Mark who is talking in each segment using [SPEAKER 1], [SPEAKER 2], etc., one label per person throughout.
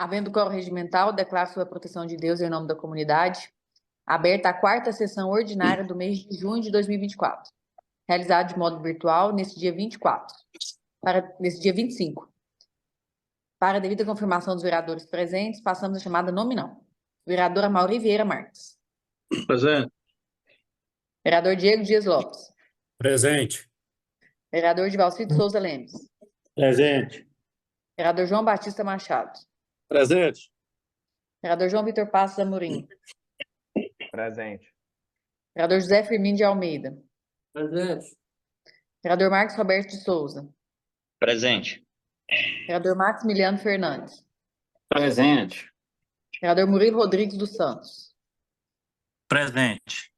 [SPEAKER 1] Havendo quórum regimental, declaro sob a proteção de Deus em nome da comunidade, aberta a quarta sessão ordinária do mês de junho de 2024, realizada de modo virtual nesse dia 25. Para a devida confirmação dos vereadores presentes, passamos a chamada nominal. Vereadora Mauri Vieira Marques.
[SPEAKER 2] Presente.
[SPEAKER 1] Vereador Diego Dias Lopes.
[SPEAKER 2] Presente.
[SPEAKER 1] Vereador Divalcito Souza Lemes.
[SPEAKER 2] Presente.
[SPEAKER 1] Vereador João Batista Machado.
[SPEAKER 2] Presente.
[SPEAKER 1] Vereador João Vitor Passos Amorim.
[SPEAKER 3] Presente.
[SPEAKER 1] Vereador José Firmino de Almeida.
[SPEAKER 2] Presente.
[SPEAKER 1] Vereador Marcos Roberto de Souza.
[SPEAKER 4] Presente.
[SPEAKER 1] Vereador Maximiliano Fernandes.
[SPEAKER 2] Presente.
[SPEAKER 1] Vereador Murilo Rodrigues dos Santos.
[SPEAKER 4] Presente.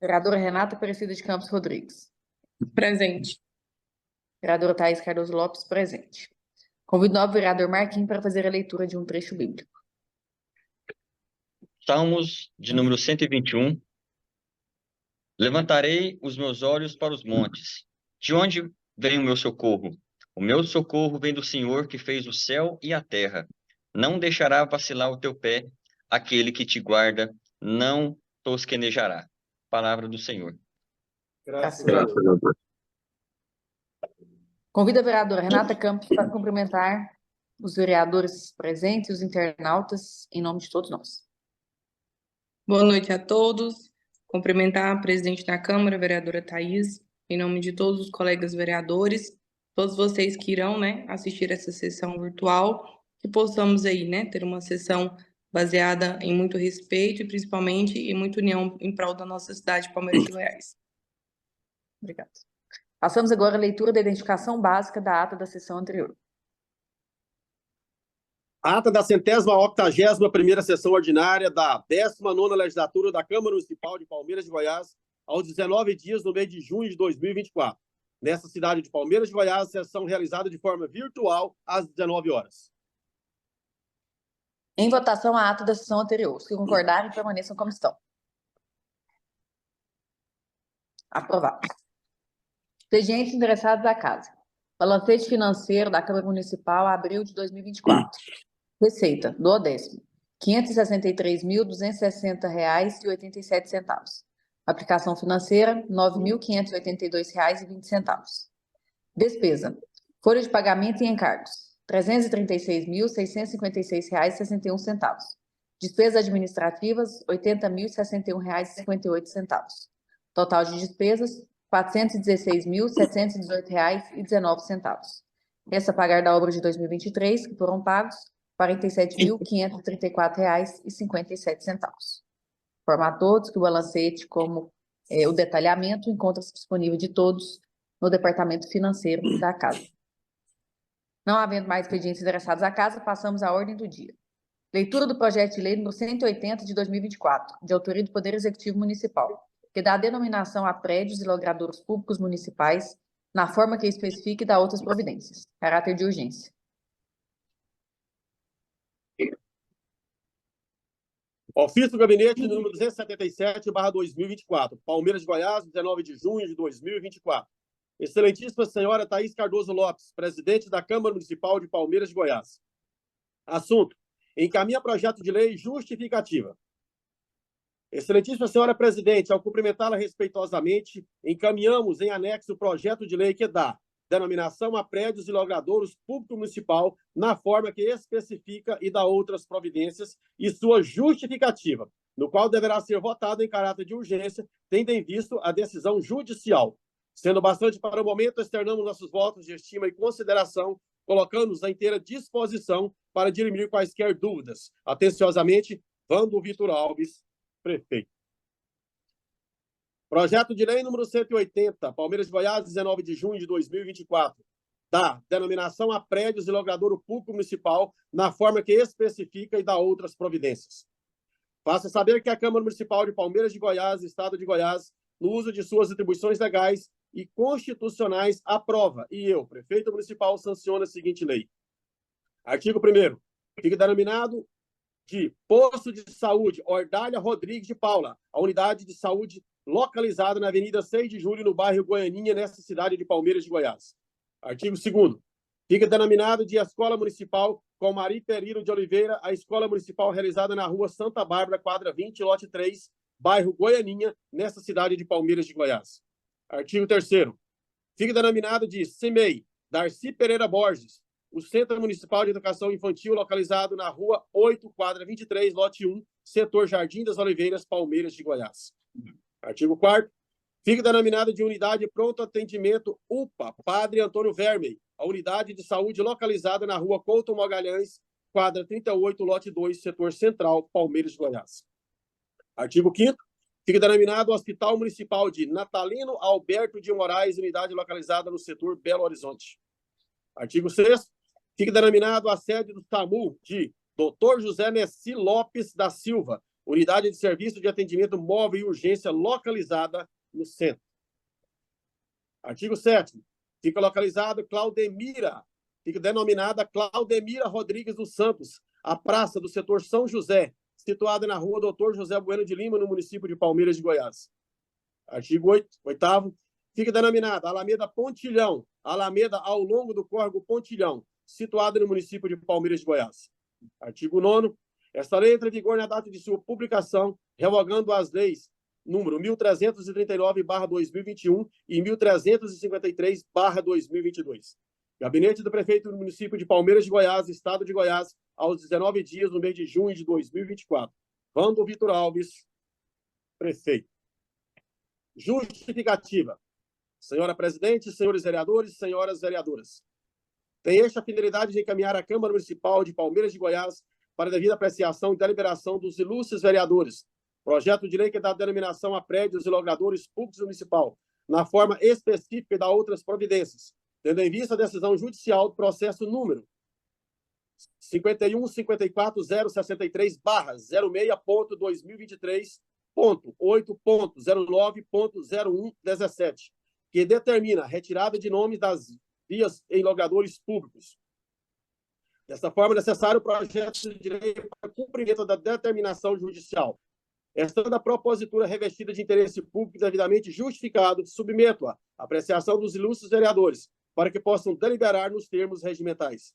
[SPEAKER 1] Vereadora Renata Aparecida de Campos Rodrigues.
[SPEAKER 5] Presente.
[SPEAKER 1] Vereadora Thaís Cardoso Lopes, presente. Convido o novo vereador Marquinhos para fazer a leitura de um trecho bíblico.
[SPEAKER 4] Salmos de número 121. Levantarei os meus olhos para os montes. De onde vem o meu socorro? O meu socorro vem do Senhor que fez o céu e a terra. Não deixará vacilar o teu pé, aquele que te guarda não tosquenejará. Palavra do Senhor.
[SPEAKER 1] Graças a Deus. Convido a vereadora Renata Campos para cumprimentar os vereadores presentes e os internautas em nome de todos nós.
[SPEAKER 5] Boa noite a todos. Cumprimentar a presidente da Câmara, a vereadora Thaís, em nome de todos os colegas vereadores, todos vocês que irão, assistir essa sessão virtual, que possamos aí, ter uma sessão baseada em muito respeito e principalmente em muita união em prol da nossa cidade de Palmeiras de Goiás.
[SPEAKER 1] Obrigada. Passamos agora à leitura da identificação básica da ata da sessão anterior.
[SPEAKER 6] Ata da 181ª sessão ordinária da 19ª legislatura da Câmara Municipal de Palmeiras de Goiás, aos 19 dias do mês de junho de 2024. Nessa cidade de Palmeiras de Goiás, sessão realizada de forma virtual às 19 horas.
[SPEAKER 1] Em votação, a ata da sessão anterior. Se concordarem, permaneçam como estão. Aprovado. Expedientes endereçados à casa. Balancete financeiro da Câmara Municipal, abril de 2024. Receita, do 10º, R$ 563.260,87. Aplicação financeira, R$ 9.582,20. Despesa, folha de pagamento e encargos, R$ 336.656,61. Despesas administrativas, R$ 80.061,58. Total de despesas, R$ 416.718,19. Resta a pagar da obra de 2023, que foram pagos R$ 47.534,57. Informo a todos que o balancete, como o detalhamento, encontra-se disponível de todos no departamento financeiro da casa. Não havendo mais expedientes endereçados à casa, passamos à ordem do dia. Leitura do projeto de lei número 180 de 2024, de autoria do Poder Executivo Municipal, que dá a denominação a prédios e logradouros públicos municipais, na forma que especifique e dá outras providências. Caráter de urgência.
[SPEAKER 6] Ofício do Gabinete número 277/2024, Palmeiras de Goiás, 19 de junho de 2024. Excelentíssima senhora Thaís Cardoso Lopes, presidente da Câmara Municipal de Palmeiras de Goiás. Assunto: encaminha projeto de lei justificativa. Excelentíssima senhora presidente, ao cumprimentá-la respeitosamente, encaminhamos em anexo o projeto de lei que dá denominação a prédios e logradouros público municipal na forma que especifica e dá outras providências e sua justificativa, no qual deverá ser votado em caráter de urgência, tendo em vista a decisão judicial. Sendo bastante para o momento, externamos nossos votos de estima e consideração, colocando-nos à inteira disposição para dirimir quaisquer dúvidas. Atenciosamente, Vando Vitor Alves, prefeito. Projeto de lei número 180, Palmeiras de Goiás, 19 de junho de 2024. Dá denominação a prédios e logradouro público municipal na forma que especifica e dá outras providências. Faça saber que a Câmara Municipal de Palmeiras de Goiás, Estado de Goiás, no uso de suas atribuições legais e constitucionais, aprova, e eu, prefeito municipal, sanciono a seguinte lei. Artigo 1º. Fica denominado de Posto de Saúde Ordália Rodrigues de Paula, a unidade de saúde localizada na Avenida 6 de Julho, no bairro Goianinha, nessa cidade de Palmeiras de Goiás. Artigo 2º. Fica denominado de Escola Municipal com Mari Perino de Oliveira, a escola municipal realizada na rua Santa Bárbara, quadra 20, lote 3, bairro Goianinha, nesta cidade de Palmeiras de Goiás. Artigo 3º. Fica denominado de CEMEI, Darcy Pereira Borges, o Centro Municipal de Educação Infantil localizado na rua 8, quadra 23, lote 1, setor Jardim das Oliveiras, Palmeiras de Goiás. Artigo 4º. Fica denominado de Unidade Pronto Atendimento UPA, Padre Antônio Vermey, a unidade de saúde localizada na rua Couto Magalhães, quadra 38, lote 2, setor Central, Palmeiras de Goiás. Artigo 5º. Fica denominado Hospital Municipal de Natalino Alberto de Moraes, unidade localizada no setor Belo Horizonte. Artigo 6º. Fica denominado a sede do SAMU de Dr. José Nessi Lopes da Silva, unidade de serviço de atendimento móvel e urgência localizada no centro. Artigo 7º. Fica localizado fica denominada Claudemira Rodrigues dos Santos, a praça do setor São José, situada na rua Dr. José Bueno de Lima, no município de Palmeiras de Goiás. Artigo 8º. Fica denominada Alameda Pontilhão, Alameda ao longo do córrego Pontilhão, situada no município de Palmeiras de Goiás. Artigo 9º. Esta lei entra em vigor na data de sua publicação, revogando as leis número 1339/2021 e 1353/2022. Gabinete do Prefeito do município de Palmeiras de Goiás, Estado de Goiás, aos 19 dias do mês de junho de 2024. Vando Vitor Alves, Prefeito. Justificativa. Senhora Presidente, senhores vereadores, senhoras vereadoras. Tem esta finalidade de encaminhar à Câmara Municipal de Palmeiras de Goiás para a devida apreciação e deliberação dos ilustres vereadores projeto de lei que dá denominação a prédios e logradores públicos municipal, na forma específica e dá outras providências, tendo em vista a decisão judicial do processo número 51.54.063/066.2023.8.09.0117, que determina a retirada de nomes das vias em logradores públicos. Desta forma, é necessário o projeto de lei para cumprimento da determinação judicial. Estando a propositura revestida de interesse público devidamente justificado, submeto-a à apreciação dos ilustres vereadores, para que possam deliberar nos termos regimentais.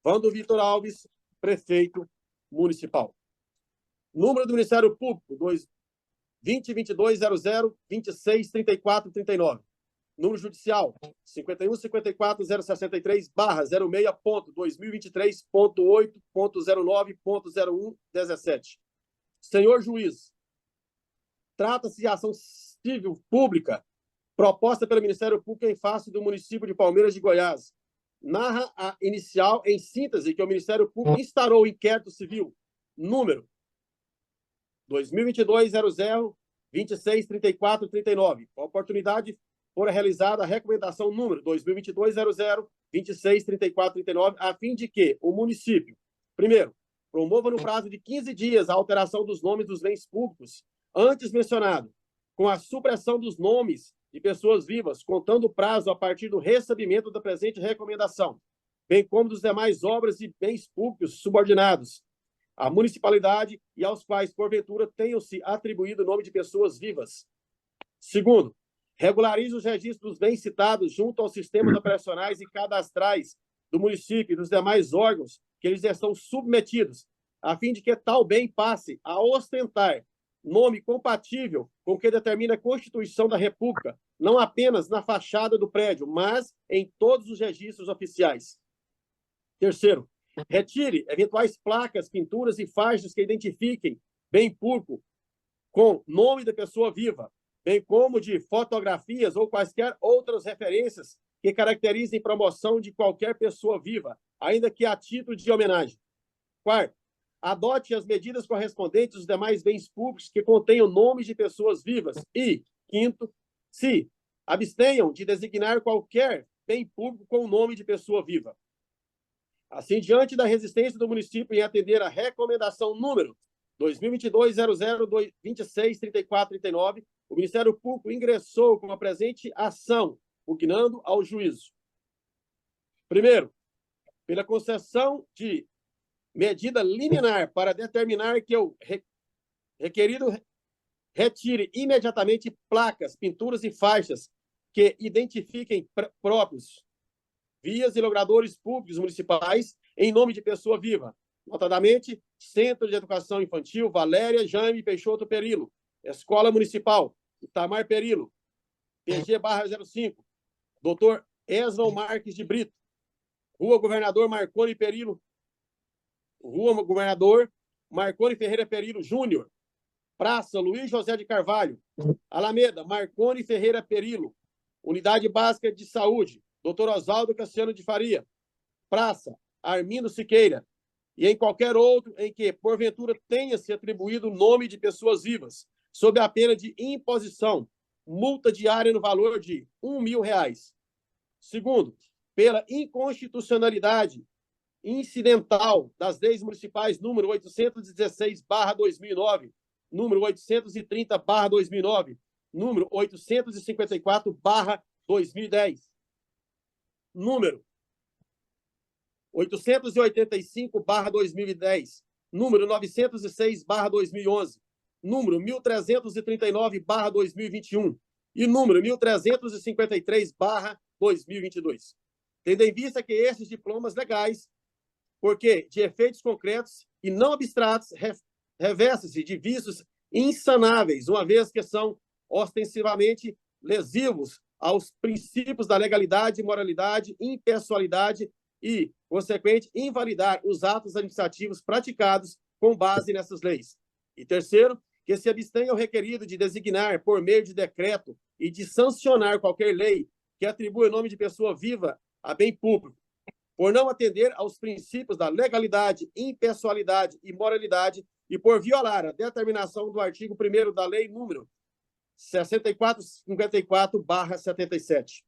[SPEAKER 6] Vando Vitor Alves, Prefeito Municipal. Número do Ministério Público, 202200263439. Número judicial, 51.54.063/066.2023.8.09.0117. Senhor juiz, trata-se de ação civil pública proposta pelo Ministério Público em face do município de Palmeiras de Goiás. Narra a inicial em síntese que o Ministério Público instaurou o inquérito civil número 202200263439. A oportunidade fora realizada a recomendação número 202200263439, a fim de que o município, primeiro, promova no prazo de 15 dias a alteração dos nomes dos bens públicos antes mencionado, com a supressão dos nomes de pessoas vivas, contando o prazo a partir do recebimento da presente recomendação, bem como dos demais obras e bens públicos subordinados à municipalidade e aos quais, porventura, tenham-se atribuído o nome de pessoas vivas. Segundo, regularize os registros dos bens citados junto aos sistemas operacionais e cadastrais do município e dos demais órgãos que eles são submetidos, a fim de que tal bem passe a ostentar nome compatível com o que determina a Constituição da República, não apenas na fachada do prédio, mas em todos os registros oficiais. Terceiro, retire eventuais placas, pinturas e faixas que identifiquem bem público com nome da pessoa viva, bem como de fotografias ou quaisquer outras referências que caracterizem promoção de qualquer pessoa viva, ainda que a título de homenagem. Quarto, adote as medidas correspondentes aos demais bens públicos que contenham nomes de pessoas vivas. E, quinto, se abstenham de designar qualquer bem público com o nome de pessoa viva. Assim, diante da resistência do município em atender a recomendação número 202200263439, o Ministério Público ingressou com a presente ação, pugnando ao juízo. Primeiro, pela concessão de medida liminar para determinar que o requerido retire imediatamente placas, pinturas e faixas que identifiquem próprios vias e logradores públicos municipais em nome de pessoa viva, notadamente Centro de Educação Infantil Valéria Jaime Peixoto Perillo, Escola Municipal Itamar Perillo, PG/05, Dr. Esron Marques de Brito, Rua Governador Marconi Perillo, Rua Governador Marconi Ferreira Perillo Júnior, Praça Luiz José de Carvalho, Alameda Marconi Ferreira Perillo, Unidade Básica de Saúde, Dr. Oswaldo Cassiano de Faria, Praça Armindo Siqueira, e em qualquer outro em que, porventura, tenha se atribuído o nome de pessoas vivas, sob a pena de imposição, multa diária no valor de R$1.000. Segundo, pela inconstitucionalidade incidental das leis municipais número 816/2009, número 830/2009, número 854/2010, número 885/2010, número 906/2011, número 1339/2021 e número 1353/2022. Tendo em vista que esses diplomas legais, porque de efeitos concretos e não abstratos, revestem-se de vícios insanáveis, uma vez que são ostensivamente lesivos aos princípios da legalidade, moralidade, impessoalidade e, consequente, invalidar os atos administrativos praticados com base nessas leis. E terceiro, que se abstenha o requerido de designar, por meio de decreto, e de sancionar qualquer lei que atribua o nome de pessoa viva a bem público, por não atender aos princípios da legalidade, impessoalidade e moralidade e por violar a determinação do artigo 1º da Lei número 6454/77.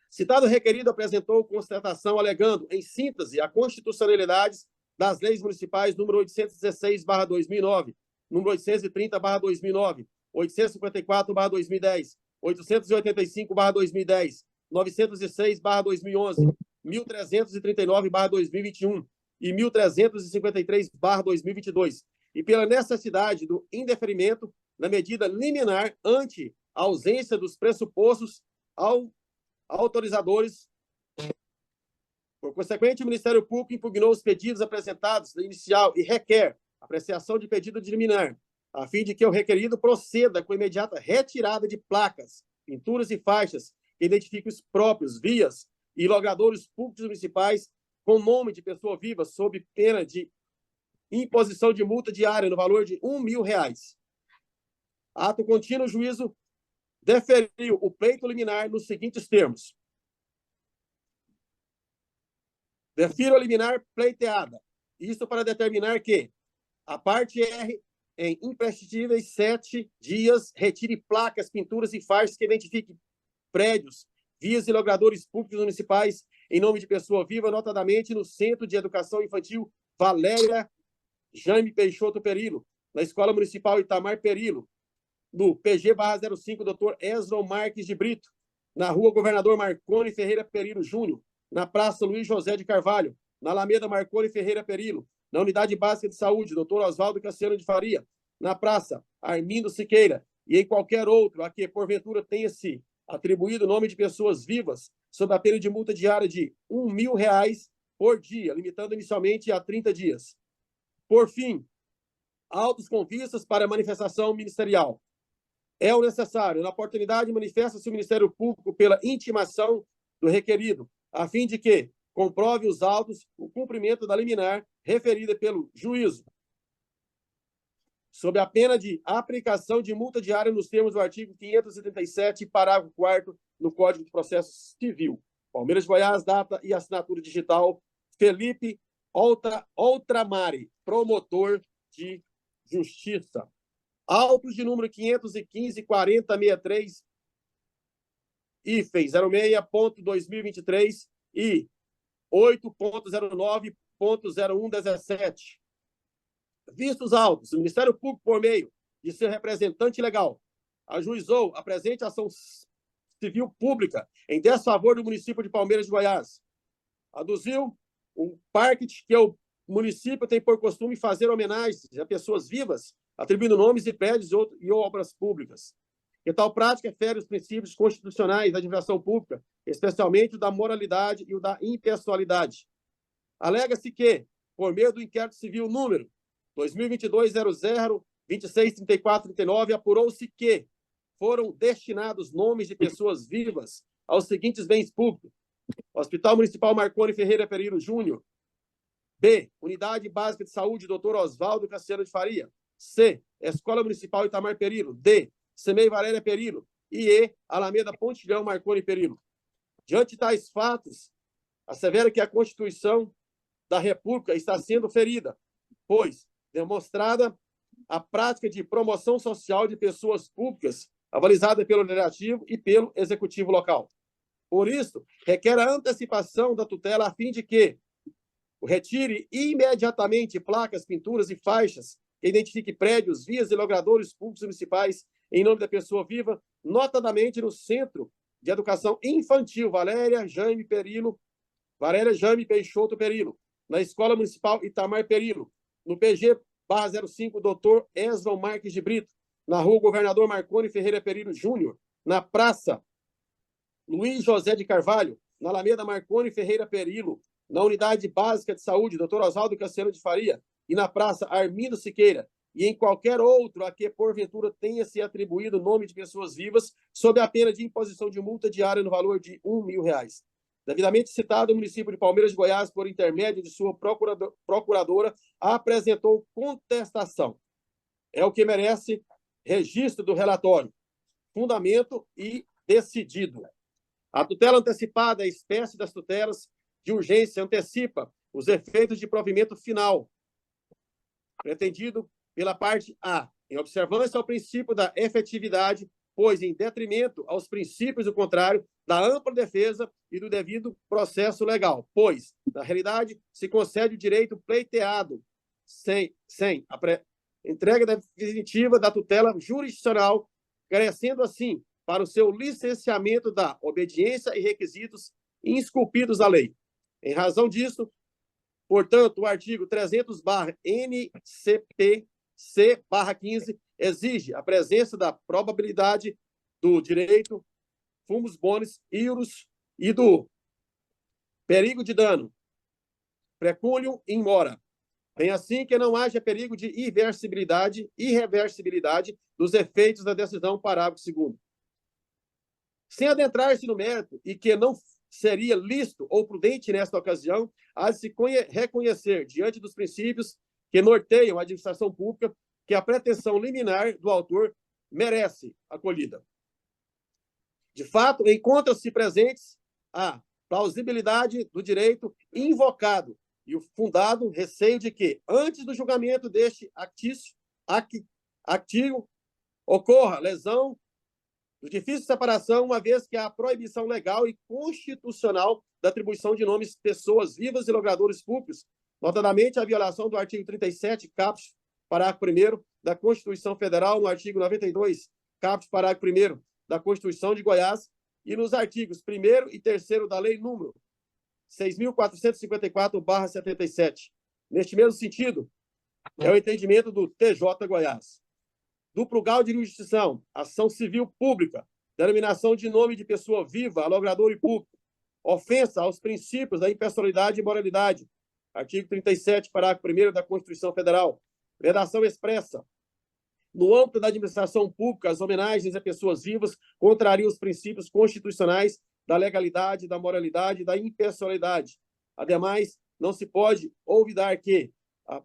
[SPEAKER 6] Citado requerido apresentou constatação alegando, em síntese, a constitucionalidade das leis municipais número 816/2009, número 830/2009, 854/2010, 885/2010, 906/2011, 1339/2021 e 1353/2022, e pela necessidade do indeferimento da medida liminar ante a ausência dos pressupostos autorizadores. Por consequente, o Ministério Público impugnou os pedidos apresentados na inicial e requer apreciação de pedido de liminar, a fim de que o requerido proceda com imediata retirada de placas, pinturas e faixas que identifiquem os próprios, vias e logradouros públicos municipais com nome de pessoa viva, sob pena de imposição de multa diária no valor de R$1.000. Ato contínuo, o juízo deferiu o pleito liminar nos seguintes termos. Defiro a liminar pleiteada. Isto para determinar que a parte R, em imprescindíveis 7 dias, retire placas, pinturas e faixas que identifiquem prédios, vias e logradouros públicos municipais em nome de pessoa viva, notadamente no Centro de Educação Infantil Valéria Jaime Peixoto Perillo, na Escola Municipal Itamar Perillo, no PG/05, Dr. Esron Marques de Brito, na Rua Governador Marconi Ferreira Perillo Júnior, na Praça Luiz José de Carvalho, na Alameda Marconi Ferreira Perillo, na Unidade Básica de Saúde, Dr. Oswaldo Cassiano de Faria, na Praça Armindo Siqueira, e em qualquer outro a que, porventura, tenha-se atribuído o nome de pessoas vivas, sob a pena de multa diária de R$1.000 por dia, limitando inicialmente a 30 dias. Por fim, autos com vistas para manifestação ministerial. É o necessário, na oportunidade, manifesta-se o Ministério Público pela intimação do requerido, a fim de que comprove os autos o cumprimento da liminar referida pelo juízo, sob a pena de aplicação de multa diária nos termos do artigo 537, parágrafo 4º, no Código de Processo Civil. Palmeiras de Goiás, data e assinatura digital, Felipe Outramari, promotor de justiça. Autos de número 515-4063, hífen 06.2023 e 8.09.0117. Vistos autos, o Ministério Público, por meio de seu representante legal, ajuizou a presente ação civil pública em desfavor do município de Palmeiras de Goiás. Aduziu um parque que o município tem por costume fazer homenagens a pessoas vivas, atribuindo nomes e prédios e obras públicas. Que tal prática fere os princípios constitucionais da administração pública, especialmente o da moralidade e o da impessoalidade. Alega-se que, por meio do inquérito civil número 2022-00-263439, apurou-se que foram destinados nomes de pessoas vivas aos seguintes bens públicos: Hospital Municipal Marconi Ferreira Perillo Júnior. B. Unidade Básica de Saúde Dr. Oswaldo Cassiano de Faria. C. Escola Municipal Itamar Perillo. D. CEMEI Valéria Perillo. E E. Alameda Pontilhão Marconi Perillo. Diante de tais fatos, assevera que a Constituição da República está sendo ferida, pois demonstrada a prática de promoção social de pessoas públicas, avalizada pelo Legislativo e pelo Executivo local. Por isso, requer a antecipação da tutela a fim de que retire imediatamente placas, pinturas e faixas que identifiquem prédios, vias e logradouros públicos municipais em nome da pessoa viva, notadamente no Centro de Educação Infantil Valéria Jaime Peixoto Perillo, na Escola Municipal Itamar Perillo, no PG/05 Dr. Esval Marques de Brito, na Rua Governador Marconi Ferreira Perillo Júnior, na Praça Luiz José de Carvalho, na Alameda Marconi Ferreira Perillo, na Unidade Básica de Saúde Dr. Oswaldo Cassiano de Faria e na Praça Armindo Siqueira, e em qualquer outro a que, porventura, tenha se atribuído o nome de pessoas vivas, sob a pena de imposição de multa diária no valor de R$1.000. Devidamente citado, o município de Palmeiras de Goiás, por intermédio de sua procuradora, apresentou contestação. É o que merece registro do relatório, fundamento e decidido. A tutela antecipada, a espécie das tutelas de urgência, antecipa os efeitos de provimento final, pretendido pela parte A, em observância ao princípio da efetividade, pois em detrimento aos princípios do contrário, da ampla defesa e do devido processo legal, pois, na realidade, se concede o direito pleiteado sem a entrega definitiva da tutela jurisdicional, carecendo assim para o seu licenciamento da obediência e requisitos esculpidos da lei. Em razão disso, portanto, o artigo 300/NCPC/15 exige a presença da probabilidade do direito, fumus bonis, iurus e do perigo de dano, precúnio in mora, bem assim que não haja perigo de irreversibilidade dos efeitos da decisão, parágrafo 2º. Sem adentrar-se no mérito, e que não seria lícito ou prudente nesta ocasião, há de se reconhecer, diante dos princípios que norteiam a administração pública, que a pretensão liminar do autor merece acolhida. De fato, encontram-se presentes a plausibilidade do direito invocado e o fundado receio de que, antes do julgamento deste activo, ocorra lesão de difícil separação, uma vez que há proibição legal e constitucional da atribuição de nomes de pessoas vivas e logradores públicos, notadamente a violação do artigo 37, caput, parágrafo 1º, da Constituição Federal, no artigo 92, caput, parágrafo 1º, da Constituição de Goiás, e nos artigos 1º e 3º da Lei número 6.454/77. Neste mesmo sentido, é o entendimento do TJ Goiás. Duplo grau de jurisdição, ação civil pública, denominação de nome de pessoa viva, logrador e público, ofensa aos princípios da impessoalidade e moralidade, artigo 37, parágrafo 1º da Constituição Federal, redação expressa. No âmbito da administração pública, as homenagens a pessoas vivas contrariam os princípios constitucionais da legalidade, da moralidade e da impessoalidade. Ademais, não se pode olvidar que a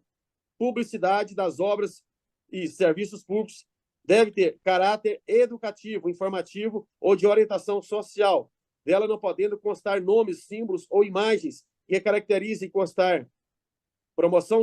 [SPEAKER 6] publicidade das obras e serviços públicos deve ter caráter educativo, informativo ou de orientação social, dela não podendo constar nomes, símbolos ou imagens que caracterizem constar promoção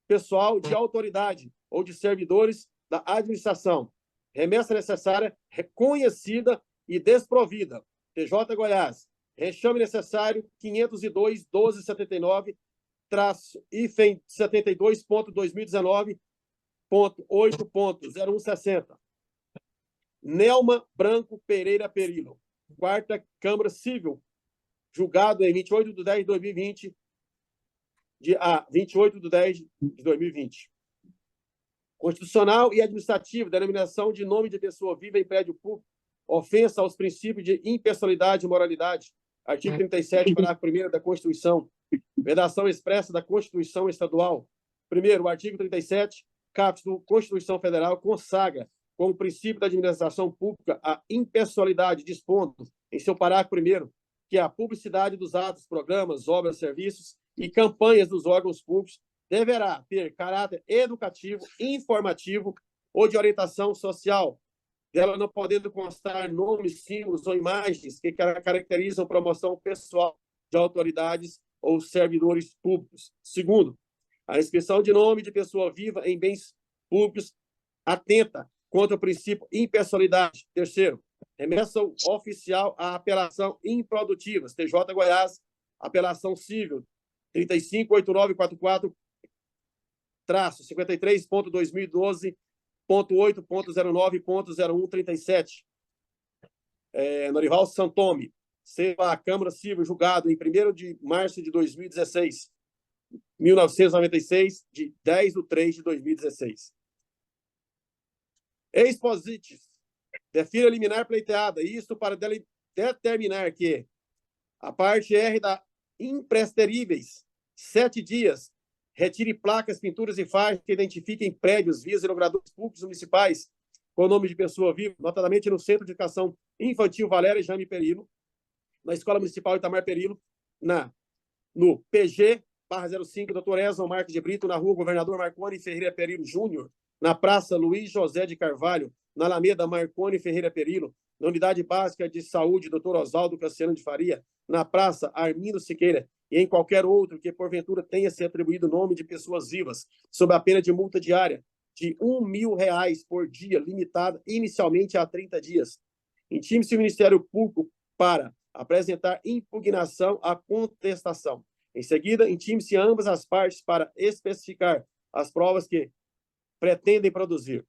[SPEAKER 6] pessoal de autoridade ou de servidores da administração, remessa necessária, reconhecida e desprovida. TJ Goiás, rechame necessário 502-1272.2019.8.0160. Nelma Branco Pereira Perillo, 4ª Câmara Civil, julgado em 28/10/2020, a 28/10/2020. Constitucional e administrativo, denominação de nome de pessoa viva em prédio público, ofensa aos princípios de impessoalidade e moralidade, artigo 37, parágrafo 1º da Constituição. Vedação expressa da Constituição Estadual. Primeiro, o artigo 37, caput da Constituição Federal, consagra como princípio da administração pública a impessoalidade, dispondo, em seu parágrafo primeiro, que a publicidade dos atos, programas, obras, serviços e campanhas dos órgãos públicos deverá ter caráter educativo, informativo ou de orientação social, dela não podendo constar nomes, símbolos ou imagens que caracterizam promoção pessoal de autoridades ou servidores públicos. Segundo, a inscrição de nome de pessoa viva em bens públicos atenta contra o princípio impessoalidade. Terceiro, remessa oficial à apelação improdutiva, TJ Goiás, apelação civil 35.8944-53.2012.8.09.0137. Norival Santome, a Câmara Civil, julgado em 1º de março de 2016, 1996, de 10/3/2016. Exposites, defira liminar pleiteada, isto para determinar que a parte R da impresteríveis, 7 dias, retire placas, pinturas e faixas que identifiquem prédios, vias e logradouros públicos municipais com o nome de pessoa viva, notadamente no Centro de Educação Infantil Valéria Jaime Perilo, na Escola Municipal Itamar Perilo, no PG/05, Dr. Edson Marques de Brito, na Rua Governador Marconi Ferreira Perilo Júnior, na Praça Luiz José de Carvalho, na Alameda Marconi Ferreira Perilo, na Unidade Básica de Saúde Dr. Oswaldo Cassiano de Faria, na Praça Armindo Siqueira e em qualquer outro que, porventura, tenha se atribuído nome de pessoas vivas, sob a pena de multa diária de R$1.000 por dia, limitada inicialmente a 30 dias. Intime-se o Ministério Público para apresentar impugnação à contestação. Em seguida, intime-se ambas as partes para especificar as provas que pretendem produzir.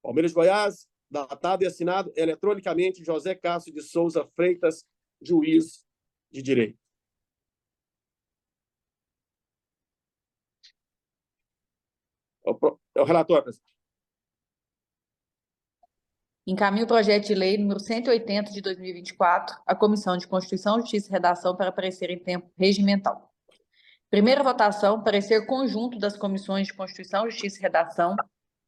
[SPEAKER 6] Palmeiras de Goiás, datado e assinado eletronicamente José Cássio de Souza Freitas, juiz de direito. É o relator, presidente.
[SPEAKER 1] Encaminho o projeto de lei número 180 de 2024 à Comissão de Constituição, Justiça e Redação para parecer em tempo regimental. Primeira votação, parecer conjunto das comissões de Constituição, Justiça e Redação,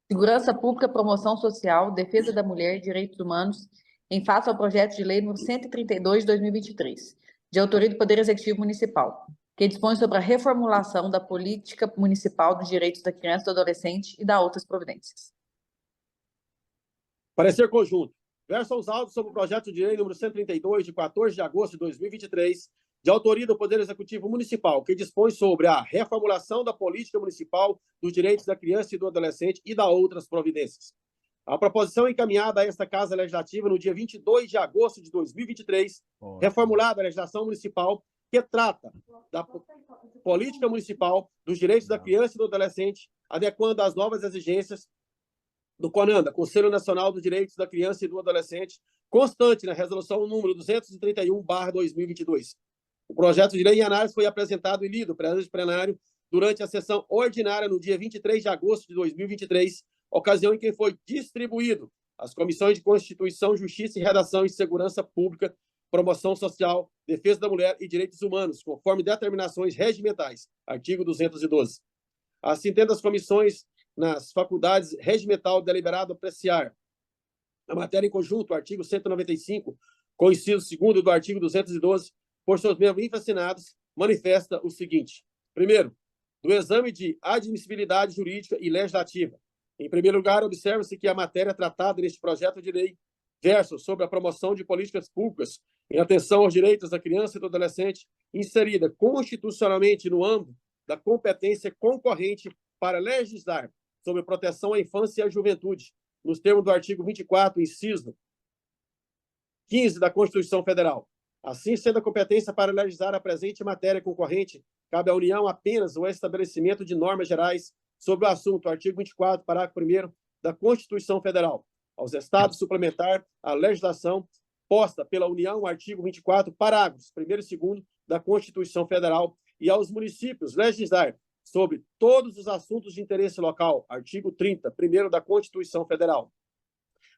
[SPEAKER 1] Segurança Pública, Promoção Social, Defesa da Mulher e Direitos Humanos, em face ao projeto de lei número 132 de 2023, de autoria do Poder Executivo Municipal, que dispõe sobre a reformulação da política municipal dos direitos da criança e do adolescente e da outras providências.
[SPEAKER 6] Parecer conjunto. Versa os autos sobre o projeto de lei número 132, de 14 de agosto de 2023, de autoria do Poder Executivo Municipal, que dispõe sobre a reformulação da política municipal dos direitos da criança e do adolescente e da outras providências. A proposição encaminhada a esta Casa Legislativa no dia 22 de agosto de 2023, reformulada a legislação municipal que trata da política municipal dos direitos da criança e do adolescente, adequando às novas exigências do CONANDA, Conselho Nacional dos Direitos da Criança e do Adolescente, constante na resolução número 231/2022. O projeto de lei em análise foi apresentado e lido perante o plenário durante a sessão ordinária no dia 23 de agosto de 2023, ocasião em que foi distribuído às comissões de Constituição, Justiça e Redação e Segurança Pública, Promoção Social, Defesa da Mulher e Direitos Humanos, conforme determinações regimentais, artigo 212. Assim, tendo as comissões nas faculdades regimental deliberado apreciar a matéria em conjunto, artigo 195, com o inciso 2º do artigo 212, por seus membros infacinados, manifesta o seguinte. Primeiro, do exame de admissibilidade jurídica e legislativa. Em primeiro lugar, observa-se que a matéria tratada neste projeto de lei versa sobre a promoção de políticas públicas em atenção aos direitos da criança e do adolescente, inserida constitucionalmente no âmbito da competência concorrente para legislar sobre proteção à infância e à juventude, nos termos do artigo 24, inciso 15 da Constituição Federal. Assim, sendo a competência para legislar a presente matéria concorrente, cabe à União apenas o estabelecimento de normas gerais sobre o assunto, artigo 24, parágrafo 1º da Constituição Federal. Aos Estados suplementar a legislação posta pela União, artigo 24, parágrafos 1º e 2º da Constituição Federal, e aos municípios legislar sobre todos os assuntos de interesse local, artigo 30, 1º da Constituição Federal.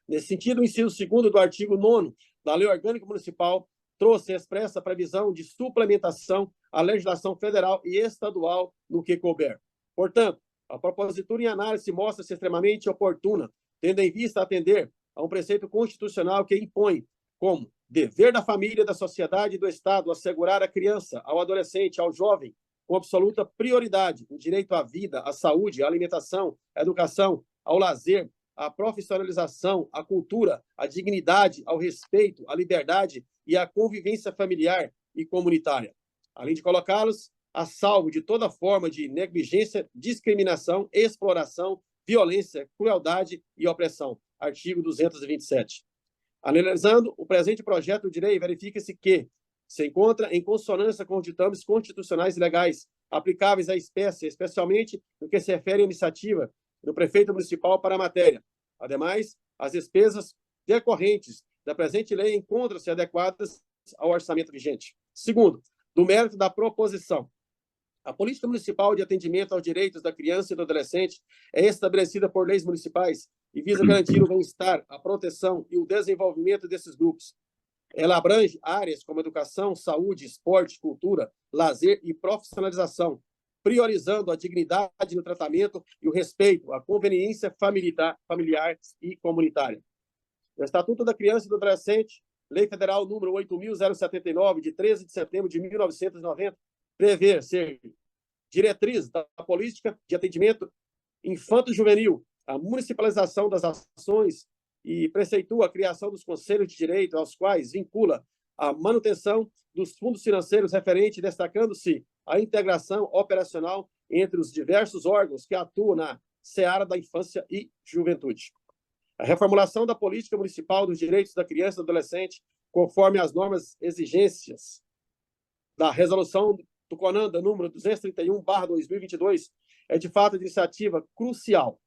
[SPEAKER 6] Nesse sentido, o inciso 2º do artigo 9º da Lei Orgânica Municipal trouxe expressa previsão de suplementação à legislação federal e estadual no que couber. Portanto, a propositura em análise mostra-se extremamente oportuna, tendo em vista atender a um preceito constitucional que impõe como dever da família, da sociedade e do Estado assegurar à criança, ao adolescente, ao jovem, com absoluta prioridade, o direito à vida, à saúde, à alimentação, à educação, ao lazer, à profissionalização, à cultura, à dignidade, ao respeito, à liberdade e à convivência familiar e comunitária, além de colocá-los a salvo de toda forma de negligência, discriminação, exploração, violência, crueldade e opressão. Artigo 227. Analisando o presente projeto de lei, verifica-se que se encontra em consonância com os ditames constitucionais e legais aplicáveis à espécie, especialmente no que se refere à iniciativa do prefeito municipal para a matéria. Ademais, as despesas decorrentes da presente lei encontram-se adequadas ao orçamento vigente. Segundo, do mérito da proposição. A política municipal de atendimento aos direitos da criança e do adolescente é estabelecida por leis municipais e visa garantir o bem-estar, a proteção e o desenvolvimento desses grupos. Ela abrange áreas como educação, saúde, esporte, cultura, lazer e profissionalização, priorizando a dignidade no tratamento e o respeito à conveniência familiar e comunitária. O Estatuto da Criança e do Adolescente, Lei Federal número 8.079, de 13 de setembro de 1990, prevê ser diretriz da política de atendimento infanto-juvenil, a municipalização das ações e preceitua a criação dos conselhos de direito, aos quais vincula a manutenção dos fundos financeiros referentes, destacando-se a integração operacional entre os diversos órgãos que atuam na seara da infância e juventude. A reformulação da política municipal dos direitos da criança e do adolescente, conforme as normas exigências da resolução do CONANDA número 231/2022, é de fato de iniciativa crucial.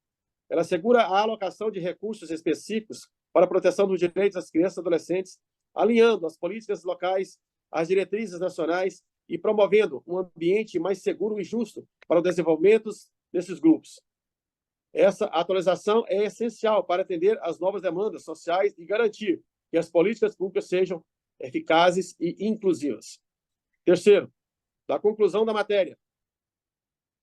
[SPEAKER 6] Ela assegura a alocação de recursos específicos para a proteção dos direitos das crianças e adolescentes, alinhando as políticas locais às diretrizes nacionais e promovendo um ambiente mais seguro e justo para o desenvolvimento desses grupos. Essa atualização é essencial para atender às novas demandas sociais e garantir que as políticas públicas sejam eficazes e inclusivas. Terceiro, da conclusão da matéria,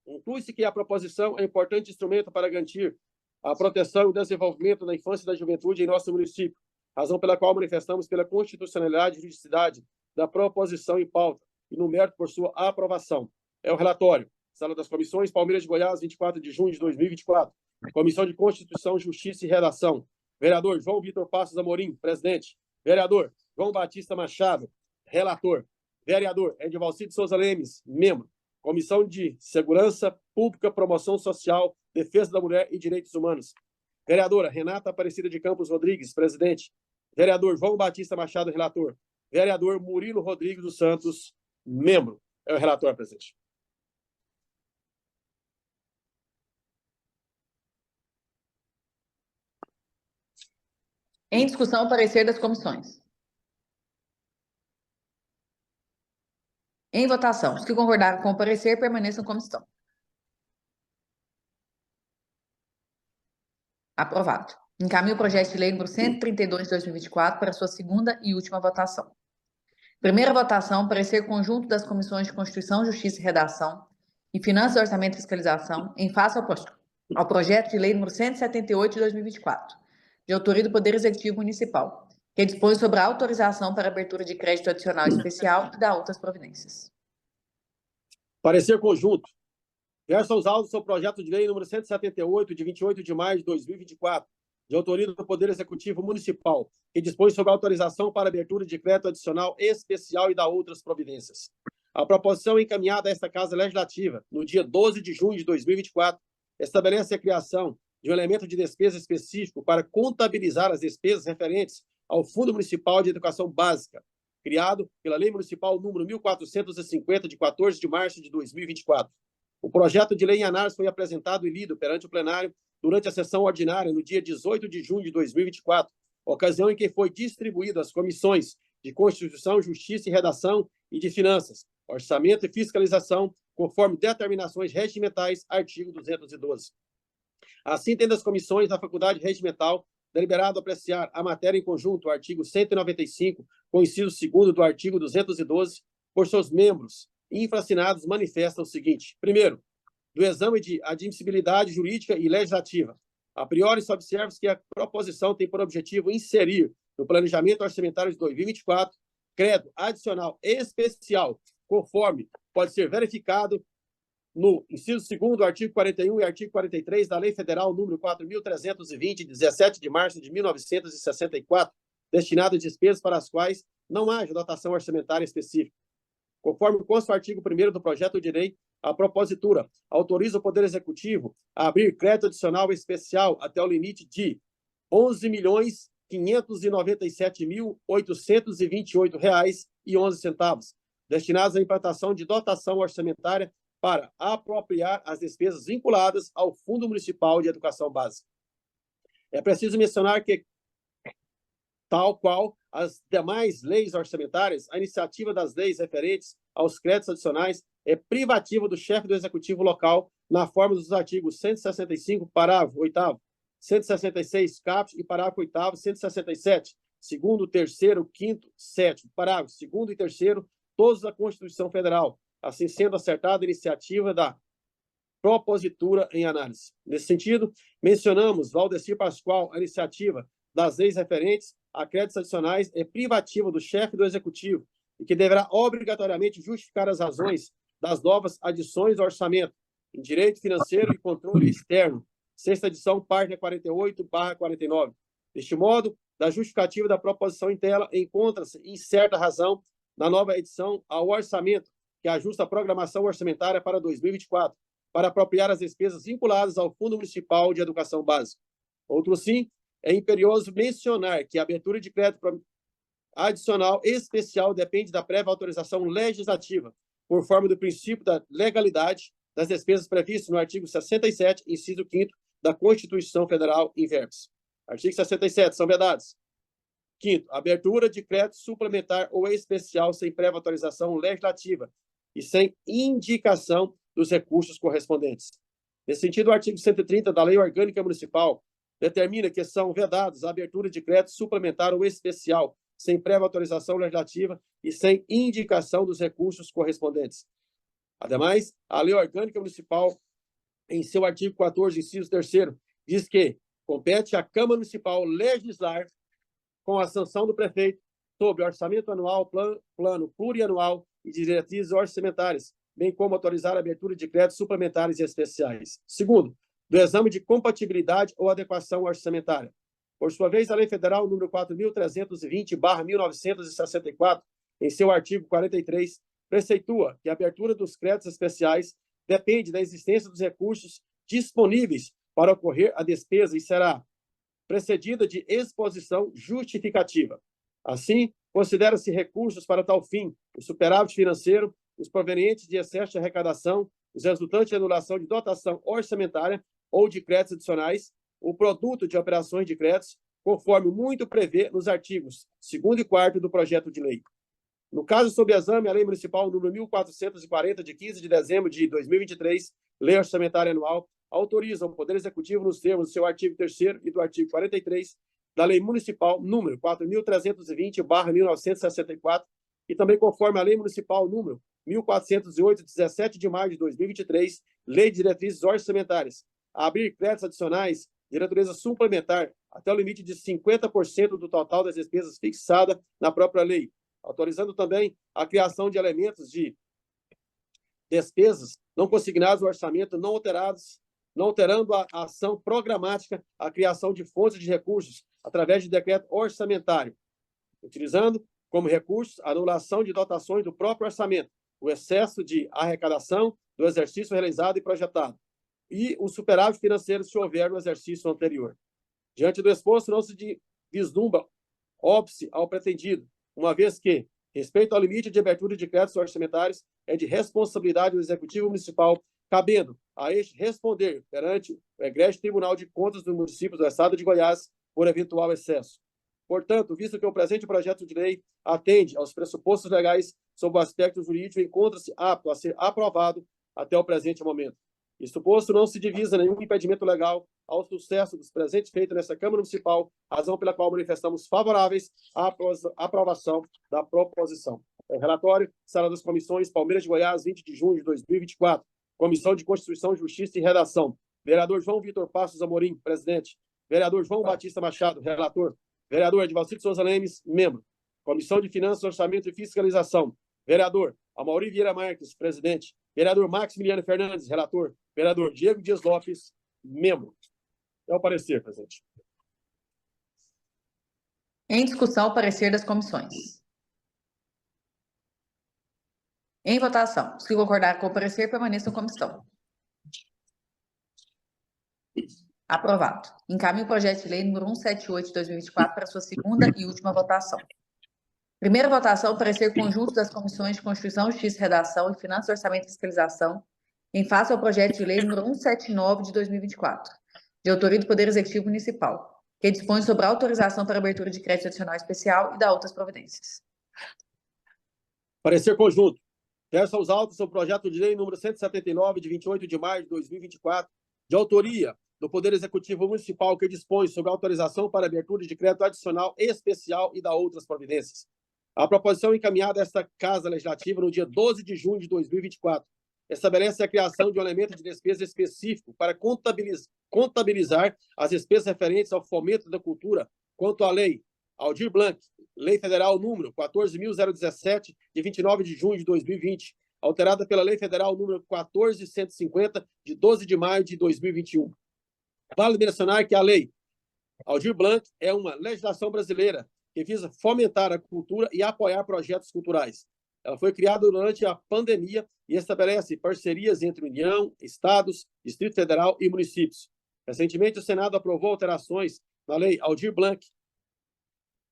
[SPEAKER 6] inclui-se que a proposição é um importante instrumento para garantir a proteção e o desenvolvimento da infância e da juventude em nosso município, razão pela qual manifestamos pela constitucionalidade e juridicidade da proposição em pauta e no mérito por sua aprovação. É o relatório. Sala das Comissões, Palmeiras de Goiás, 24 de junho de 2024. Comissão de Constituição, Justiça e Redação. Vereador João Vitor Passos Amorim, presidente. Vereador João Batista Machado, relator. Vereador Edivalcide Souza Lemes, membro. Comissão de Segurança Pública, Promoção Social, Defesa da Mulher e Direitos Humanos. Vereadora Renata Aparecida de Campos Rodrigues, presidente. Vereador João Batista Machado, relator. Vereador Murilo Rodrigues dos Santos, membro. É o relator, presidente.
[SPEAKER 1] Em discussão, o parecer das comissões. Em votação, os que concordaram com o parecer permaneçam como estão. Aprovado. Encaminho o projeto de lei número 132 de 2024 para sua segunda e última votação. Primeira votação, parecer conjunto das comissões de Constituição, Justiça e Redação e Finanças, Orçamento e Fiscalização em face ao projeto de lei número 178 de 2024, de autoria do Poder Executivo Municipal, que dispõe sobre a autorização para abertura de crédito adicional especial e da outras providências.
[SPEAKER 6] Parecer conjunto. Versam os autos sobre o projeto de lei número 178, de 28 de maio de 2024, de autoria do Poder Executivo Municipal, que dispõe sobre a autorização para abertura de crédito adicional especial e da outras providências. A proposição encaminhada a esta Casa Legislativa, no dia 12 de junho de 2024, estabelece a criação de um elemento de despesa específico para contabilizar as despesas referentes ao Fundo Municipal de Educação Básica, criado pela Lei Municipal número 1450, de 14 de março de 2024. O projeto de lei em análise foi apresentado e lido perante o plenário durante a sessão ordinária no dia 18 de junho de 2024, ocasião em que foi distribuído às comissões de Constituição, Justiça e Redação e de Finanças, Orçamento e Fiscalização, conforme determinações regimentais, artigo 212. Assim, tendo as comissões da Faculdade Regimental deliberado apreciar a matéria em conjunto, o artigo 195, com o inciso 2º do artigo 212, por seus membros, infracinados manifestam o seguinte: primeiro, do exame de admissibilidade jurídica e legislativa. A priori, se observa que a proposição tem por objetivo inserir no planejamento orçamentário de 2024 crédito adicional especial, conforme pode ser verificado no inciso 2º do artigo 41 e artigo 43 da Lei Federal número 4.320, de 17 de março de 1964, destinado a despesas para as quais não haja dotação orçamentária específica. Conforme consta o artigo 1º do projeto de lei, a propositura autoriza o Poder Executivo a abrir crédito adicional especial até o limite de R$ 11.597.828,11, destinados à implantação de dotação orçamentária para apropriar as despesas vinculadas ao Fundo Municipal de Educação Básica. É preciso mencionar que, tal qual as demais leis orçamentárias, a iniciativa das leis referentes aos créditos adicionais é privativa do chefe do Executivo local, na forma dos artigos 165, parágrafo 8º, 166, caput, e parágrafo 8º, 167, 2º, 3º, 5º, 7º, parágrafo 2º e 3º, todos da Constituição Federal, assim sendo acertada a iniciativa da propositura em análise. Nesse sentido, mencionamos, Valdecir Pascoal, a iniciativa das leis referentes a créditos adicionais é privativa do chefe do Executivo e que deverá obrigatoriamente justificar as razões das novas adições ao orçamento em Direito Financeiro e Controle Externo, 6ª edição, página 48/49. Deste modo, da justificativa da proposição em tela, encontra-se incerta razão na nova edição ao orçamento, que ajusta a programação orçamentária para 2024, para apropriar as despesas vinculadas ao Fundo Municipal de Educação Básica. Outro sim, é imperioso mencionar que a abertura de crédito adicional especial depende da prévia autorização legislativa, por forma do princípio da legalidade das despesas previstas no artigo 67, inciso 5º da Constituição Federal em verbis. Artigo 67, são vedados. 5º, abertura de crédito suplementar ou especial sem prévia autorização legislativa e sem indicação dos recursos correspondentes. Nesse sentido, o artigo 130 da Lei Orgânica Municipal determina que são vedados a abertura de crédito suplementar ou especial sem prévia autorização legislativa e sem indicação dos recursos correspondentes. Ademais, a Lei Orgânica Municipal, em seu artigo 14, inciso 3º, diz que compete à Câmara Municipal legislar com a sanção do prefeito sobre orçamento anual, plano plurianual e diretrizes orçamentárias, bem como autorizar a abertura de créditos suplementares e especiais. Segundo, do exame de compatibilidade ou adequação orçamentária. Por sua vez, a Lei Federal número 4.320/1964, em seu artigo 43, preceitua que a abertura dos créditos especiais depende da existência dos recursos disponíveis para ocorrer a despesa e será precedida de exposição justificativa. Assim, considera-se recursos para tal fim o superávit financeiro, os provenientes de excesso de arrecadação, os resultantes de anulação de dotação orçamentária ou de créditos adicionais, o produto de operações de créditos, conforme muito prevê nos artigos 2º e 4º do projeto de lei. No caso sob exame, a Lei Municipal número 1440, de 15 de dezembro de 2023, Lei Orçamentária Anual, autoriza o Poder Executivo, nos termos do seu artigo 3º e do artigo 43 da Lei Municipal número 4.320/1964, e também conforme a Lei Municipal número 1.408, de 17 de maio de 2023, Lei de Diretrizes Orçamentárias, a abrir créditos adicionais de natureza suplementar até o limite de 50% do total das despesas fixada na própria lei, autorizando também a criação de elementos de despesas não consignados no orçamento, não alterando a ação programática, a criação de fontes de recursos através de decreto orçamentário, utilizando como recursos a anulação de dotações do próprio orçamento, o excesso de arrecadação do exercício realizado e projetado, e o superávit financeiro se houver no exercício anterior. Diante do exposto, não se vislumbra óbice ao pretendido, uma vez que, respeito ao limite de abertura de créditos orçamentários, é de responsabilidade do Executivo Municipal, cabendo a este responder perante o egrégio Tribunal de Contas do município do Estado de Goiás por eventual excesso. Portanto, visto que o presente projeto de lei atende aos pressupostos legais sob o aspecto jurídico, encontra-se apto a ser aprovado até o presente momento. Isto posto, não se divisa nenhum impedimento legal ao sucesso dos presentes feitos nesta Câmara Municipal, razão pela qual manifestamos favoráveis à aprovação da proposição. Relatório, Sala das Comissões, Palmeiras de Goiás, 20 de junho de 2024. Comissão de Constituição, Justiça e Redação. Vereador João Vitor Passos Amorim, presidente. Vereador João Batista Machado, relator. Vereador Edvalcito Souza Lemes, membro. Comissão de Finanças, Orçamento e Fiscalização. Vereador Amaury Vieira Marques, presidente. Vereador Maximiliano Fernandes, relator. Vereador Diego Dias Lopes, membro. É o parecer, presidente.
[SPEAKER 1] Em discussão, o parecer das comissões. Em votação. Os que concordarem com o parecer, permaneçam como estão. Aprovado. Encaminho o projeto de lei número 178 de 2024 para sua segunda e última votação. Primeira votação, parecer conjunto das comissões de Constituição, Justiça e Redação e Finanças, Orçamento e Fiscalização em face ao projeto de lei número 179 de 2024, de autoria do Poder Executivo Municipal, que dispõe sobre a autorização para abertura de crédito adicional especial e da outras providências.
[SPEAKER 6] Parecer conjunto. Versa aos autos o projeto de lei número 179, de 28 de maio de 2024, de autoria do Poder Executivo Municipal, que dispõe sobre a autorização para abertura de crédito adicional especial e da outras providências. A proposição encaminhada a esta Casa Legislativa no dia 12 de junho de 2024 estabelece a criação de um elemento de despesa específico para contabilizar as despesas referentes ao fomento da cultura quanto à Lei Aldir Blanc, Lei Federal número 14.017, de 29 de junho de 2020, alterada pela Lei Federal número 14.150, de 12 de maio de 2021. Vale mencionar que a Lei Aldir Blanc é uma legislação brasileira que visa fomentar a cultura e apoiar projetos culturais. Ela foi criada durante a pandemia e estabelece parcerias entre União, Estados, Distrito Federal e municípios. Recentemente, o Senado aprovou alterações na Lei Aldir Blanc,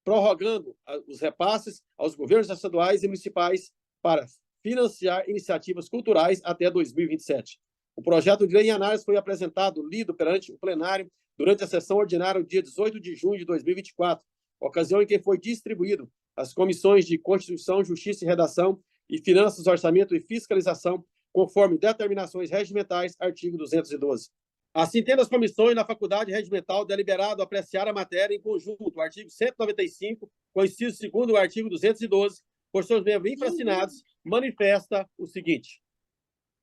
[SPEAKER 6] prorrogando os repasses aos governos estaduais e municipais para financiar iniciativas culturais até 2027. O projeto de lei em análise foi apresentado, lido perante o plenário durante a sessão ordinária no dia 18 de junho de 2024, ocasião em que foi distribuído às comissões de Constituição, Justiça e Redação e Finanças, Orçamento e Fiscalização, conforme determinações regimentais, artigo 212. Assim, tendo as comissões na Faculdade Regimental deliberado apreciar a matéria em conjunto, o artigo 195, com o inciso 2º do artigo 212, por seus membros infracinados, manifesta o seguinte.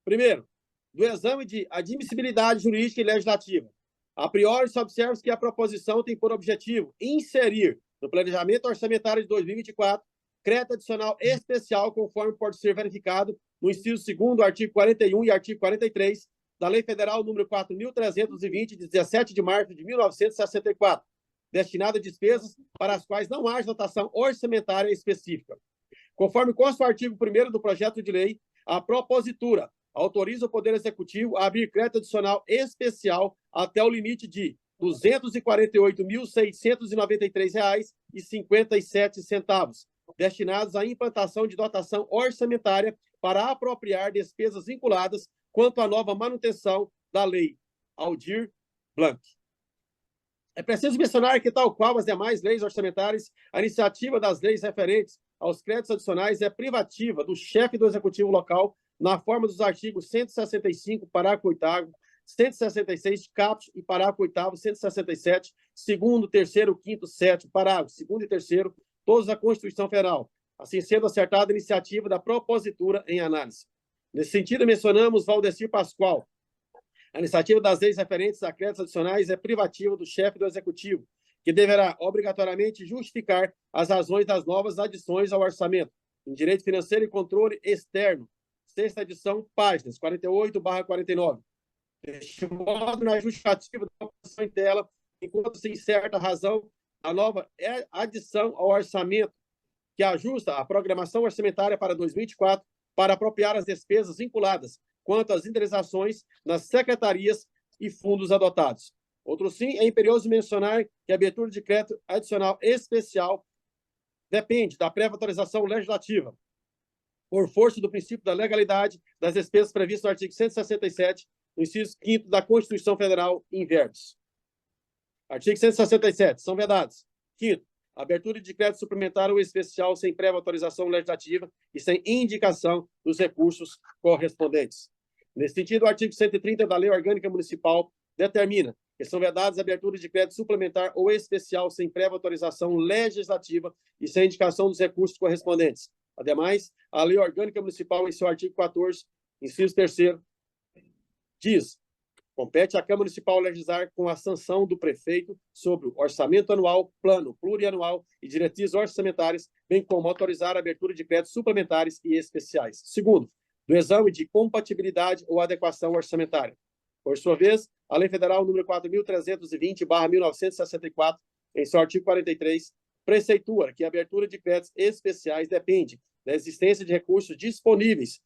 [SPEAKER 6] Primeiro, do exame de admissibilidade jurídica e legislativa. A priori, se observa que a proposição tem por objetivo inserir no planejamento orçamentário de 2024 crédito adicional especial, conforme pode ser verificado no inciso 2º do artigo 41 e artigo 43 da Lei Federal número 4.320, de 17 de março de 1964, destinada a despesas para as quais não haja dotação orçamentária específica. Conforme consta o artigo 1º do projeto de lei, a propositura autoriza o Poder Executivo a abrir crédito adicional especial até o limite de R$ 248.693,57, destinados à implantação de dotação orçamentária para apropriar despesas vinculadas quanto à nova manutenção da Lei Aldir Blanc. É preciso mencionar que, tal qual as demais leis orçamentárias, a iniciativa das leis referentes aos créditos adicionais é privativa do chefe do Executivo local, na forma dos artigos 165, parágrafo 8º, 166 de caput e parágrafo 8º, 167, 2º, 3º, 5º, 7º, parágrafo 2º e 3º, todos da Constituição Federal, assim sendo acertada a iniciativa da propositura em análise. Nesse sentido, mencionamos Valdecir Pascoal. A iniciativa das leis referentes a créditos adicionais é privativa do chefe do Executivo, que deverá obrigatoriamente justificar as razões das novas adições ao orçamento, em Direito Financeiro e Controle Externo, sexta edição, páginas 48/49. Deste modo, na justificativa da oposição em tela, encontra-se incerta razão a nova adição ao orçamento, que ajusta a programação orçamentária para 2024 para apropriar as despesas vinculadas quanto às indenizações nas secretarias e fundos adotados. Outro sim, é imperioso mencionar que a abertura de crédito adicional especial depende da prévia autorização legislativa, por força do princípio da legalidade das despesas previstas no artigo 167, no inciso 5º da Constituição Federal, em verbos. Artigo 167, são vedados. 5º, abertura de crédito suplementar ou especial sem prévia autorização legislativa e sem indicação dos recursos correspondentes. Nesse sentido, o artigo 130 da Lei Orgânica Municipal determina que são vedadas aberturas de crédito suplementar ou especial sem prévia autorização legislativa e sem indicação dos recursos correspondentes. Ademais, a Lei Orgânica Municipal, em seu artigo 14, inciso 3º, diz: compete à Câmara Municipal legislar com a sanção do prefeito sobre o orçamento anual, plano plurianual e diretrizes orçamentárias, bem como autorizar a abertura de créditos suplementares e especiais. Segundo, do exame de compatibilidade ou adequação orçamentária. Por sua vez, a Lei Federal número 4.320/1964, em seu artigo 43, preceitua que a abertura de créditos especiais depende da existência de recursos disponíveis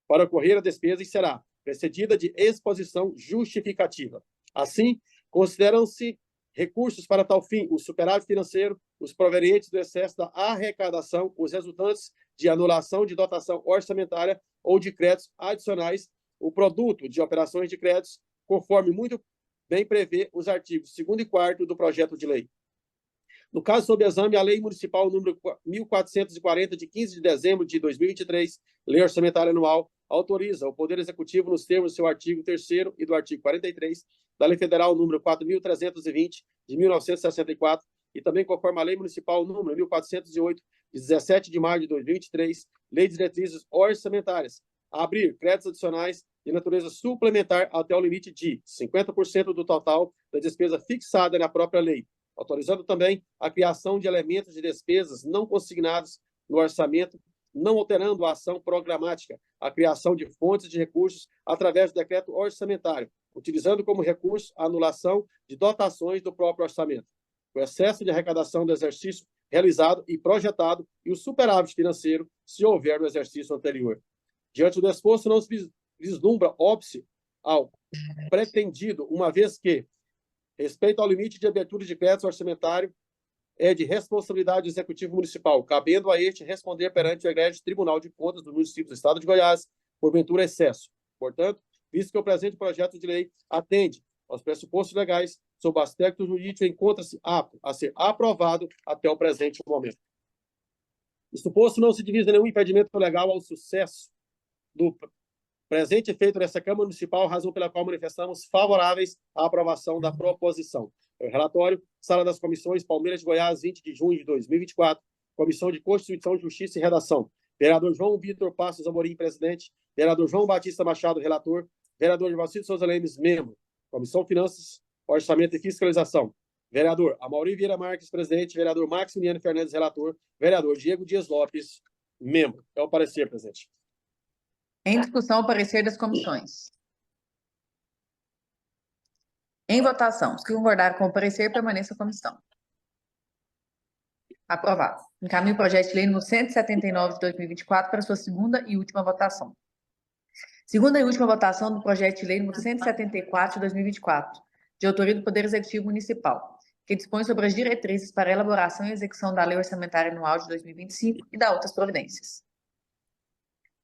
[SPEAKER 6] para ocorrer a despesa e será precedida de exposição justificativa. Assim, consideram-se recursos para tal fim o superávit financeiro, os provenientes do excesso da arrecadação, os resultantes de anulação de dotação orçamentária ou de créditos adicionais, o produto de operações de créditos, conforme muito bem prevê os artigos 2º e 4º do projeto de lei. No caso sob exame, a Lei Municipal número 1440, de 15 de dezembro de 2023, Lei Orçamentária Anual, autoriza o Poder Executivo, nos termos do seu artigo 3º e do artigo 43, da Lei Federal número 4.320, de 1964, e também conforme a Lei Municipal número 1408, de 17 de maio de 2023, Lei de Diretrizes Orçamentárias, a abrir créditos adicionais de natureza suplementar até o limite de 50% do total da despesa fixada na própria lei, autorizando também a criação de elementos de despesas não consignados no orçamento, não alterando a ação programática, a criação de fontes de recursos através do decreto orçamentário, utilizando como recurso a anulação de dotações do próprio orçamento, o excesso de arrecadação do exercício realizado e projetado e o superávit financeiro, se houver no exercício anterior. Diante do exposto, não se vislumbra óbice ao pretendido, uma vez que, respeito ao limite de abertura de crédito orçamentário, é de responsabilidade do Executivo Municipal, cabendo a este responder perante o egrégio Tribunal de Contas do município do Estado de Goiás, porventura excesso. Portanto, visto que o presente projeto de lei atende aos pressupostos legais, sob o aspecto jurídico, encontra-se apto a ser aprovado até o presente momento. Isto posto, não se divisa nenhum impedimento legal ao sucesso do presente feito nessa Câmara Municipal, razão pela qual manifestamos favoráveis à aprovação da proposição. O relatório, Sala das Comissões, Palmeiras de Goiás, 20 de junho de 2024, Comissão de Constituição, Justiça e Redação. Vereador João Vitor Passos Amorim, presidente. Vereador João Batista Machado, relator. Vereador Valcito Souza Lemes, membro. Comissão Finanças, Orçamento e Fiscalização. Vereador Amaury Vieira Marques, presidente. Vereador Maximiliano Fernandes, relator. Vereador Diego Dias Lopes, membro. É o parecer, presidente.
[SPEAKER 1] Em discussão, o parecer das comissões. Em votação, os que concordaram com o parecer, permaneça a comissão. Aprovado. Encaminho o projeto de lei número 179 de 2024 para sua segunda e última votação. Segunda e última votação do projeto de lei número 174 de 2024, de autoria do Poder Executivo Municipal, que dispõe sobre as diretrizes para a elaboração e execução da Lei Orçamentária Anual de 2025 e da outras providências.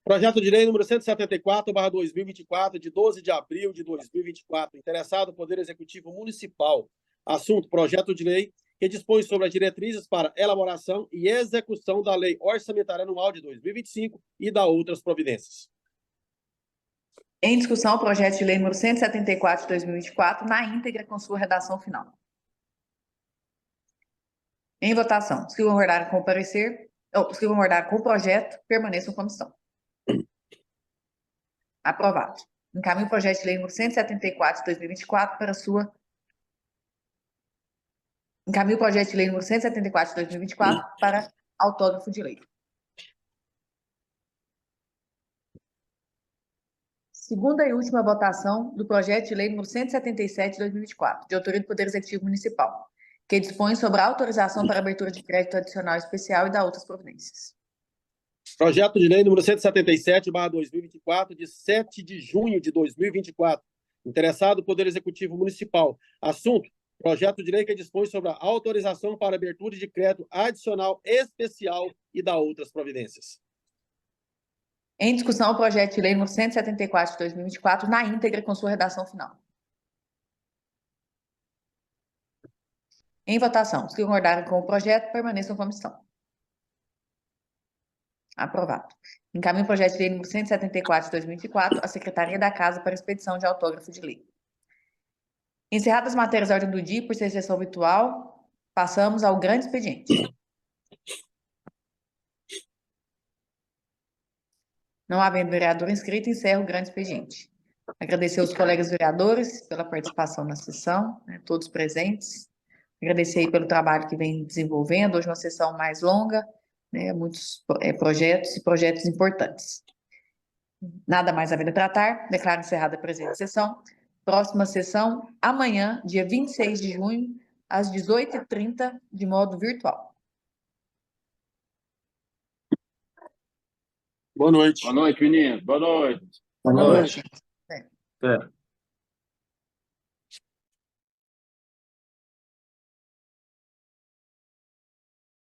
[SPEAKER 6] Projeto de lei número 174/2024, de 12 de abril de 2024. Interessado, Poder Executivo Municipal. Assunto, projeto de lei que dispõe sobre as diretrizes para elaboração e execução da Lei Orçamentária Anual de 2025 e da outras providências.
[SPEAKER 1] Em discussão, o projeto de lei número 174 de 2024, na íntegra, com sua redação final. Em votação, os que concordaram com o parecer, os que concordaram com o projeto, permaneçam em comissão. Aprovado. Encaminho o projeto de lei número 174 de 2024 para sua... Encaminho o projeto de lei número 174 de 2024 para autógrafo de lei. Segunda e última votação do projeto de lei número 177 de 2024, de autoria do Poder Executivo Municipal, que dispõe sobre a autorização para abertura de crédito adicional especial e da outras providências.
[SPEAKER 6] Projeto de lei número 177/2024, de 7 de junho de 2024. Interessado, Poder Executivo Municipal. Assunto, projeto de lei que dispõe sobre a autorização para abertura de crédito adicional especial e da outras providências.
[SPEAKER 1] Em discussão, o projeto de lei número 174 de 2024, na íntegra, com sua redação final. Em votação, os que concordaram com o projeto, permaneçam em comissão. Aprovado. Encaminho o projeto de lei número 174 de 2024 à Secretaria da Casa para expedição de autógrafo de lei. Encerradas as matérias da ordem do dia por ser sessão virtual, passamos ao grande expediente. Não havendo vereador inscrito, encerro o grande expediente. Agradecer aos colegas vereadores pela participação na sessão, né, todos presentes. Agradecer aí pelo trabalho que vem desenvolvendo. Hoje uma sessão mais longa, né, muitos projetos e projetos importantes. Nada mais havendo a tratar, declaro encerrada a presente sessão. Próxima sessão, amanhã, dia 26 de junho, às 18h30, de modo virtual.
[SPEAKER 6] Boa noite.
[SPEAKER 2] Boa noite, meninos. Boa noite.
[SPEAKER 1] Boa noite.
[SPEAKER 2] É.